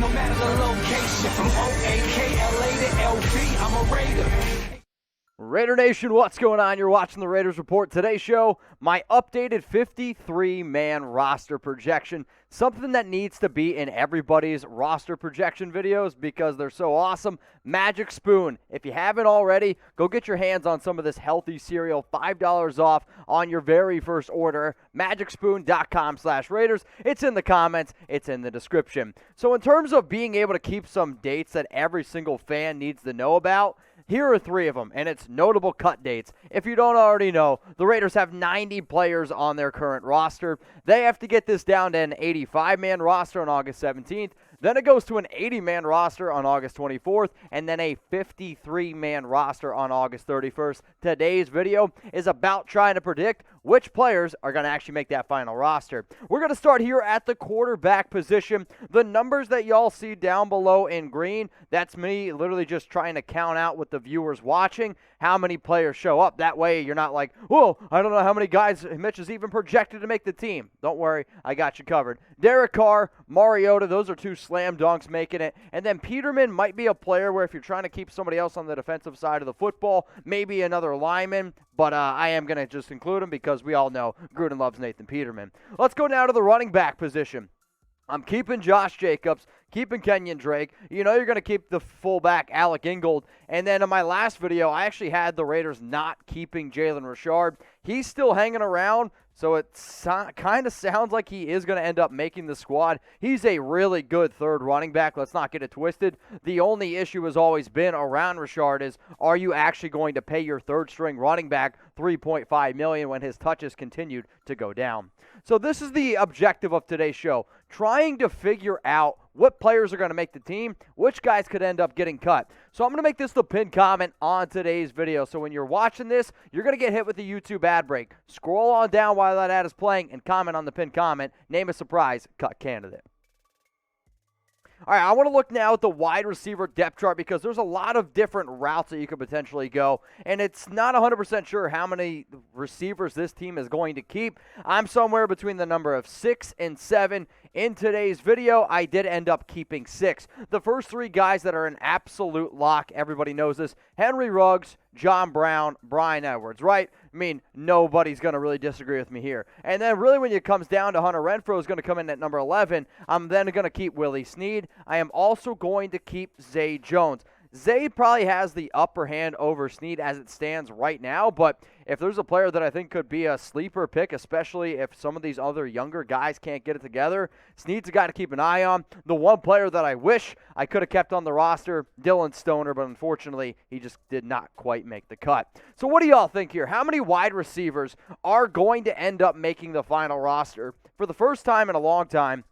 no matter the location. From OAKLA to LV, I'm a Raider. Raider Nation, what's going on? You're watching the Raiders Report. Today's show, my updated 53-man roster projection. Something that needs to be in everybody's roster projection videos because they're so awesome. Magic Spoon. If you haven't already, go get your hands on some of this healthy cereal. $5 off on your very first order. MagicSpoon.com/Raiders. It's in the comments. It's in the description. So in terms of being able to keep some dates that every single fan needs to know about, here are three of them, and it's notable cut dates. If you don't already know, the Raiders have 90 players on their current roster. They have to get this down to an 85-man roster on August 17th. Then it goes to an 80-man roster on August 24th, and then a 53-man roster on August 31st. Today's video is about trying to predict which players are going to actually make that final roster. We're going to start here at the quarterback position. The numbers that y'all see down below in green, that's me literally just trying to count out with the viewers watching how many players show up. That way you're not like, whoa, I don't know how many guys Mitch is even projected to make the team. Don't worry, I got you covered. Derek Carr, Mariota, those are two slam dunks making it. And then Peterman might be a player where if you're trying to keep somebody else on the defensive side of the football, maybe another lineman, but I am going to just include him because we all know Gruden loves Nathan Peterman. Let's go now to the running back position. I'm keeping Josh Jacobs, keeping Kenyan Drake. You know you're going to keep the fullback Alec Ingold. And then in my last video, I actually had the Raiders not keeping Jalen Richard. He's still hanging around, so it kind of sounds like he is going to end up making the squad. He's a really good third running back. Let's not get it twisted. The only issue has always been around Richard is, are you actually going to pay your third-string running back $3.5 million when his touches continued to go down? So this is the objective of today's show, trying to figure out what players are going to make the team, which guys could end up getting cut. So I'm going to make this the pinned comment on today's video. So when you're watching this, you're going to get hit with the YouTube ad break. Scroll on down while that ad is playing and comment on the pinned comment. Name a surprise cut candidate. All right, I want to look now at the wide receiver depth chart because there's a lot of different routes that you could potentially go, and it's not 100% sure how many receivers this team is going to keep. I'm somewhere between the number of 6 and 7. In today's video, I did end up keeping 6. The first three guys that are an absolute lock, everybody knows this, Henry Ruggs, John Brown, Bryan Edwards, right? I mean, nobody's going to really disagree with me here. And then really when it comes down to Hunter Renfrow is going to come in at number 11, I'm then going to keep Willie Snead. I am also going to keep Zay Jones. Zay probably has the upper hand over Snead as it stands right now, but if there's a player that I think could be a sleeper pick, especially if some of these other younger guys can't get it together, Snead's a guy to keep an eye on. The one player that I wish I could have kept on the roster, Dylan Stoner, but unfortunately, he just did not quite make the cut. So what do y'all think here? How many wide receivers are going to end up making the final roster? For the first time in a long time,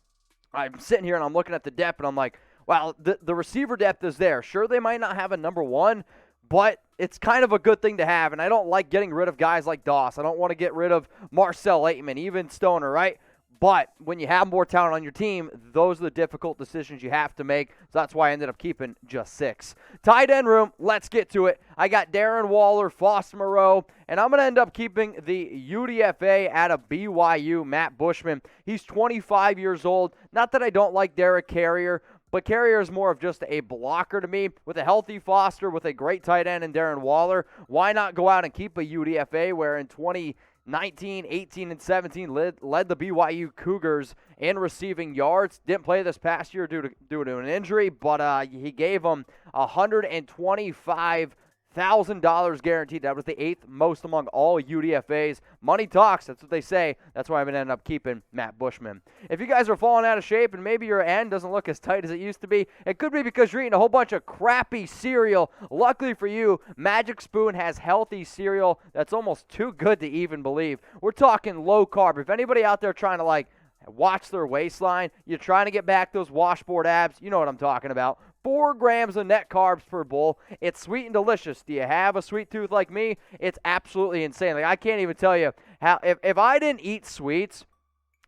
I'm sitting here and I'm looking at the depth and I'm like, wow, the receiver depth is there. Sure, they might not have a number one, but it's kind of a good thing to have, and I don't like getting rid of guys like Doss. I don't want to get rid of Marcel Aitman, even Stoner, right? But when you have more talent on your team, those are the difficult decisions you have to make. So that's why I ended up keeping just 6. Tight end room, let's get to it. I got Darren Waller, Foster Moreau, and I'm going to end up keeping the UDFA out of BYU, Matt Bushman. He's 25 years old. Not that I don't like Derek Carrier, but Carrier is more of just a blocker to me. With a healthy Foster, with a great tight end in Darren Waller, why not go out and keep a UDFA where in 2019, 18, and 17 led the BYU Cougars in receiving yards. Didn't play this past year due to an injury, but he gave them $125,000 guaranteed. That was the 8th most among all UDFAs. Money talks, that's what they say. That's why I'm going to end up keeping Matt Bushman. If you guys are falling out of shape and maybe your end doesn't look as tight as it used to be, it could be because you're eating a whole bunch of crappy cereal. Luckily for you, Magic Spoon has healthy cereal that's almost too good to even believe. We're talking low carb. If anybody out there trying to watch their waistline, you're trying to get back those washboard abs, you know what I'm talking about. 4 grams of net carbs per bowl. It's sweet and delicious. Do you have a sweet tooth like me? It's absolutely insane. I can't even tell you how, if I didn't eat sweets,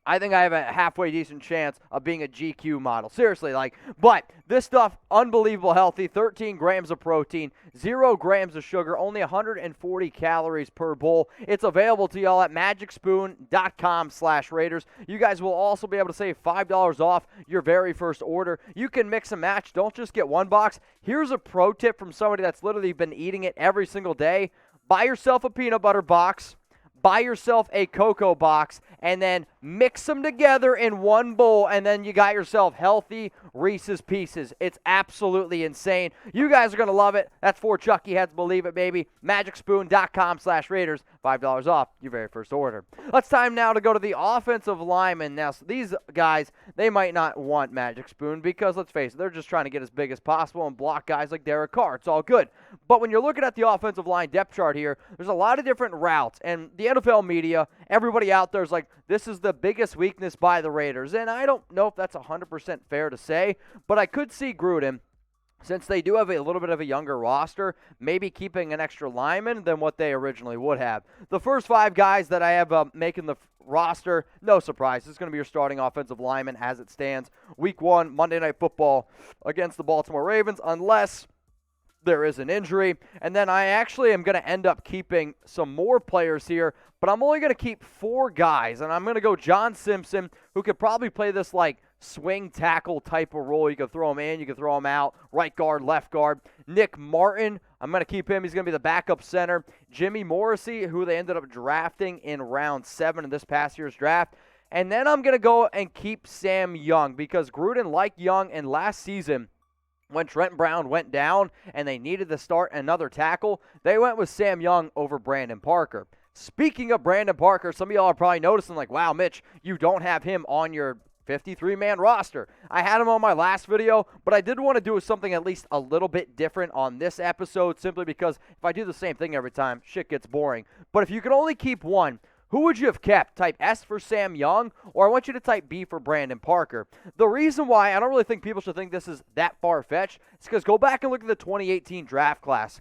I think I have a halfway decent chance of being a GQ model. Seriously, but this stuff, unbelievable healthy, 13 grams of protein, 0 grams of sugar, only 140 calories per bowl. It's available to y'all at magicspoon.com/Raiders. You guys will also be able to save $5 off your very first order. You can mix and match. Don't just get one box. Here's a pro tip from somebody that's literally been eating it every single day. Buy yourself a peanut butter box. Buy yourself a cocoa box, and then mix them together in one bowl, and then you got yourself healthy Reese's Pieces. It's absolutely insane. You guys are going to love it. That's for Chucky Heads. Believe it, baby. magicspoon.com/Raiders. $5 off your very first order. It's time now to go to the offensive linemen. Now, so these guys, they might not want Magic Spoon because, let's face it, they're just trying to get as big as possible and block guys like Derek Carr. It's all good. But when you're looking at the offensive line depth chart here, there's a lot of different routes, and the NFL media, everybody out there is like, this is the biggest weakness by the Raiders. And I don't know if that's 100% fair to say, but I could see Gruden, since they do have a little bit of a younger roster, maybe keeping an extra lineman than what they originally would have. The first 5 guys that I have making the roster, no surprise, this is going to be your starting offensive lineman as it stands. Week 1, Monday Night Football against the Baltimore Ravens, unless there is an injury. And then I actually am going to end up keeping some more players here, but I'm only going to keep 4 guys, and I'm going to go John Simpson, who could probably play this swing tackle type of role. You can throw him in, you can throw him out, right guard, left guard. Nick Martin, I'm going to keep him. He's going to be the backup center. Jimmy Morrissey, who they ended up drafting in round 7 in this past year's draft. And then I'm going to go and keep Sam Young, because Gruden liked Young, and last season, when Trent Brown went down and they needed to start another tackle, they went with Sam Young over Brandon Parker. Speaking of Brandon Parker, some of y'all are probably noticing, wow, Mitch, you don't have him on your 53-man roster. I had him on my last video, but I did want to do something at least a little bit different on this episode, simply because if I do the same thing every time, shit gets boring. But if you could only keep one, who would you have kept? Type S for Sam Young, or I want you to type B for Brandon Parker. The reason why I don't really think people should think this is that far-fetched is because go back and look at the 2018 draft class.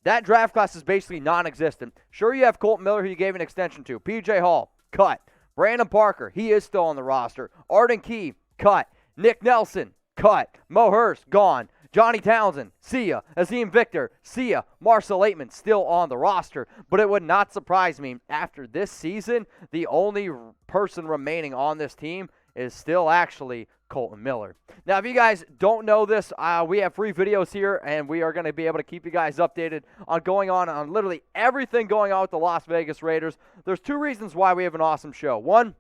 That draft class is basically non-existent. Sure, you have Kolton Miller, who you gave an extension to. P.J. Hall, cut. Brandon Parker, he is still on the roster. Arden Key, cut. Nick Nelson, cut. Mo Hurst, gone. Johnny Townsend, see ya. Azim Victor, see ya. Marcel Aitman, still on the roster. But it would not surprise me, after this season, the only person remaining on this team is still actually Kolton Miller. Now, if you guys don't know this, we have free videos here, and we are going to be able to keep you guys updated on going on literally everything going on with the Las Vegas Raiders. There's 2 reasons why we have an awesome show. One,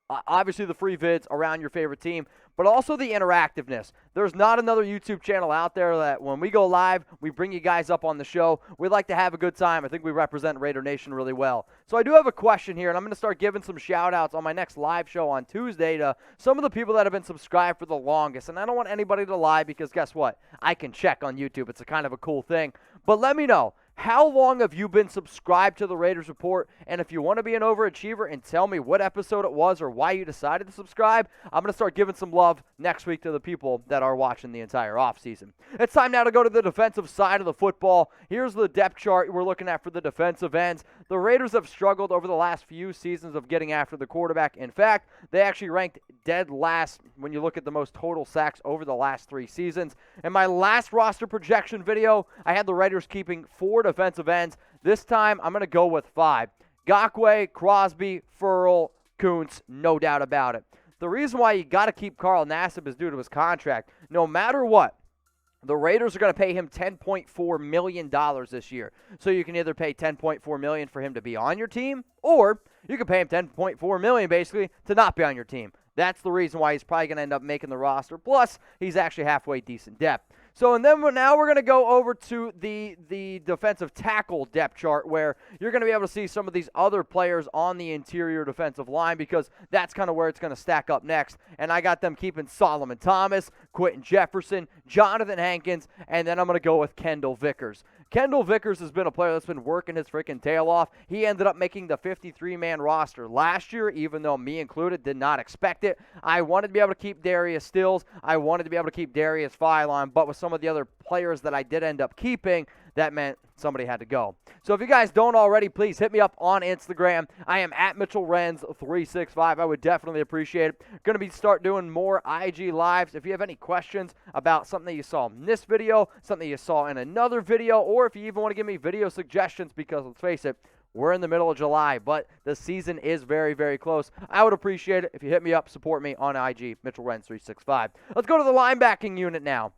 obviously the free vids around your favorite team, but also the interactiveness. There's not another YouTube channel out there that when we go live, we bring you guys up on the show. We like to have a good time. I think we represent Raider Nation really well. So I do have a question here, and I'm going to start giving some shout-outs on my next live show on Tuesday to some of the people that have been subscribed for the longest. And I don't want anybody to lie, because guess what? I can check on YouTube. It's a kind of a cool thing. But let me know. How long have you been subscribed to the Raiders Report? And if you want to be an overachiever and tell me what episode it was or why you decided to subscribe, I'm going to start giving some love next week to the people that are watching the entire offseason. It's time now to go to the defensive side of the football. Here's the depth chart we're looking at for the defensive ends. The Raiders have struggled over the last few seasons of getting after the quarterback. In fact, they actually ranked dead last when you look at the most total sacks over the last 3 seasons. In my last roster projection video, I had the Raiders keeping 4 defensive ends. This time, I'm going to go with 5. Ngakoue, Crosby, Ferrell, Koonce, no doubt about it. The reason why you got to keep Carl Nassib is due to his contract. No matter what, the Raiders are going to pay him $10.4 million this year. So you can either pay $10.4 million for him to be on your team, or you can pay him $10.4 million basically to not be on your team. That's the reason why he's probably going to end up making the roster. Plus, he's actually halfway decent depth. So, and then now we're going to go over to the defensive tackle depth chart, where you're going to be able to see some of these other players on the interior defensive line, because that's kind of where it's going to stack up next. And I got them keeping Solomon Thomas, Quinton Jefferson, Johnathan Hankins, and then I'm going to go with Kendal Vickers. Kendal Vickers has been a player that's been working his freaking tail off. He ended up making the 53-man roster last year, even though me included did not expect it. I wanted to be able to keep Darius Stills. I wanted to be able to keep Darius Philon, but with some of the other players that I did end up keeping, that meant somebody had to go. So if you guys don't already, please hit me up on Instagram. I am at MitchellRenz365. I would definitely appreciate it. Going to start doing more IG Lives. If you have any questions about something that you saw in this video, something you saw in another video, or if you even want to give me video suggestions, because let's face it, we're in the middle of July, but the season is very, very close. I would appreciate it if you hit me up, support me on IG, MitchellRenz365. Let's go to the linebacking unit now.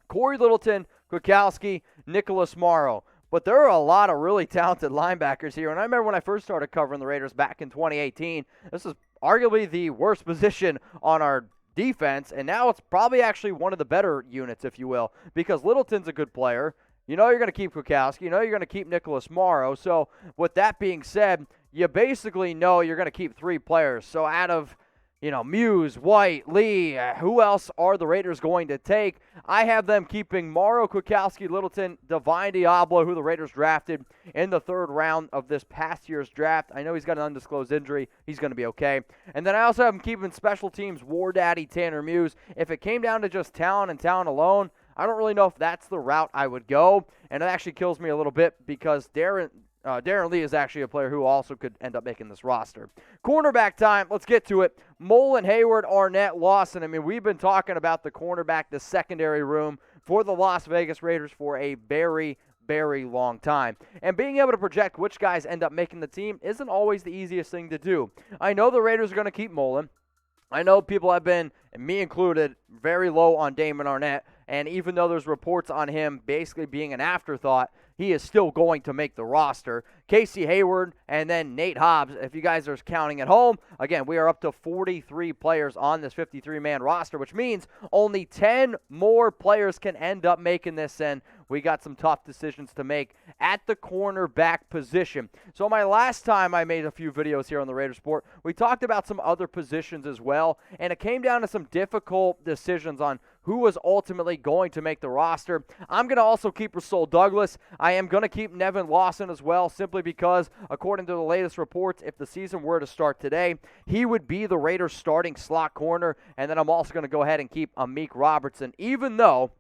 Cory Littleton, Kwiatkowski, Nicholas Morrow. But there are a lot of really talented linebackers here. And I remember when I first started covering the Raiders back in 2018, this is arguably the worst position on our defense. And now it's probably actually one of the better units, if you will, because Littleton's a good player. You know you're going to keep Kwiatkowski. You know you're going to keep Nicholas Morrow. So with that being said, you basically know you're going to keep 3 players. So out of Muse, White, Lee, who else are the Raiders going to take? I have them keeping Morrow, Kwiatkowski, Littleton, Divine Diablo, who the Raiders drafted in the 3rd round of this past year's draft. I know he's got an undisclosed injury. He's going to be okay. And then I also have him keeping special teams, War Daddy, Tanner Muse. If it came down to just talent and talent alone, I don't really know if that's the route I would go. And it actually kills me a little bit because Darren Lee is actually a player who also could end up making this roster. Cornerback time. Let's get to it. Mullen, Hayward, Arnette, Lawson. I mean, we've been talking about the cornerback, the secondary room for the Las Vegas Raiders for a very, very long time. And being able to project which guys end up making the team isn't always the easiest thing to do. I know the Raiders are going to keep Mullen. I know people have been, and me included, very low on Damon Arnette. And even though there's reports on him basically being an afterthought, he is still going to make the roster. Casey Hayward and then Nate Hobbs, if you guys are counting at home, again, we are up to 43 players on this 53-man roster, which means only 10 more players can end up making this, and we got some tough decisions to make at the cornerback position. So my last time I made a few videos here on the Raiders Report, we talked about some other positions as well, and it came down to some difficult decisions on who was ultimately going to make the roster. I'm going to also keep Rasul Douglas. I am going to keep Nevin Lawson as well, simply because, according to the latest reports, if the season were to start today, he would be the Raiders' starting slot corner. And then I'm also going to go ahead and keep Amik Robertson, even though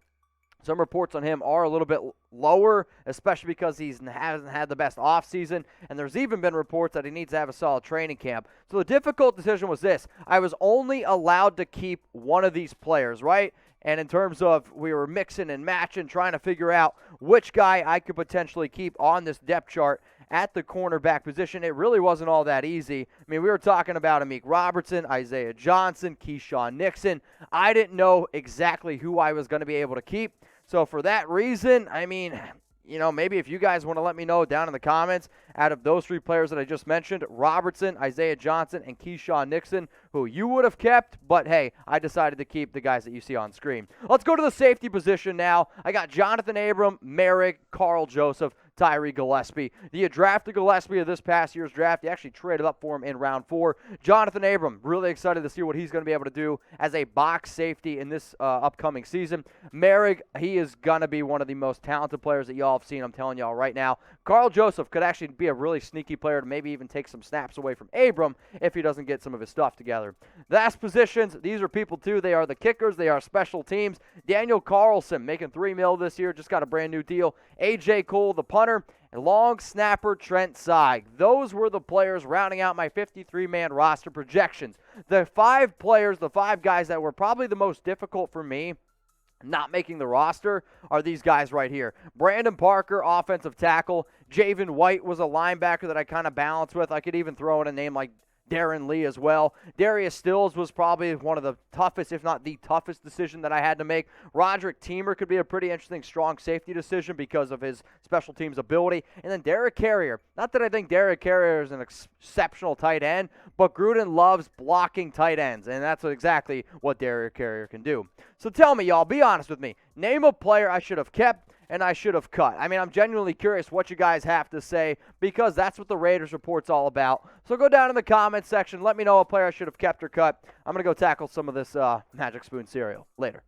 some reports on him are a little bit lower, especially because he hasn't had the best offseason, and there's even been reports that he needs to have a solid training camp. So the difficult decision was this. I was only allowed to keep one of these players, right? And in terms of we were mixing and matching, trying to figure out which guy I could potentially keep on this depth chart at the cornerback position, it really wasn't all that easy. I mean, we were talking about Amik Robertson, Isaiah Johnson, Keyshawn Nixon. I didn't know exactly who I was going to be able to keep. So for that reason, I mean, maybe if you guys want to let me know down in the comments, out of those 3 players that I just mentioned, Robertson, Isaiah Johnson, and Keyshawn Nixon, who you would have kept, but hey, I decided to keep the guys that you see on screen. Let's go to the safety position now. I got Johnathan Abram, Merrick, Carl Joseph, Tyree Gillespie. You drafted Gillespie of this past year's draft. You actually traded up for him in round 4. Johnathan Abram, really excited to see what he's going to be able to do as a box safety in this upcoming season. Merrick, he is going to be one of the most talented players that y'all have seen, I'm telling y'all right now. Carl Joseph could actually be a really sneaky player to maybe even take some snaps away from Abram if he doesn't get some of his stuff together. Last positions, these are people too. They are the kickers. They are special teams. Daniel Carlson making $3 million this year, just got a brand new deal. A.J. Cole, the punter, and long snapper Trent Sieg. Those were the players rounding out my 53-man roster projections. The 5 players, the 5 guys that were probably the most difficult for me not making the roster are these guys right here. Brandon Parker, offensive tackle. Javen White was a linebacker that I kind of balanced with. I could even throw in a name like Darren Lee as well. Darius Stills was probably one of the toughest, if not the toughest decision that I had to make. Roderick Teamer could be a pretty interesting strong safety decision because of his special teams ability. And then Derek Carrier. Not that I think Derek Carrier is an exceptional tight end, but Gruden loves blocking tight ends, and that's exactly what Derek Carrier can do. So tell me, y'all, be honest with me. Name a player I should have kept and I should have cut. I mean, I'm genuinely curious what you guys have to say because that's what the Raiders Report's all about. So go down in the comments section. Let me know a player I should have kept or cut. I'm going to go tackle some of this Magic Spoon cereal later.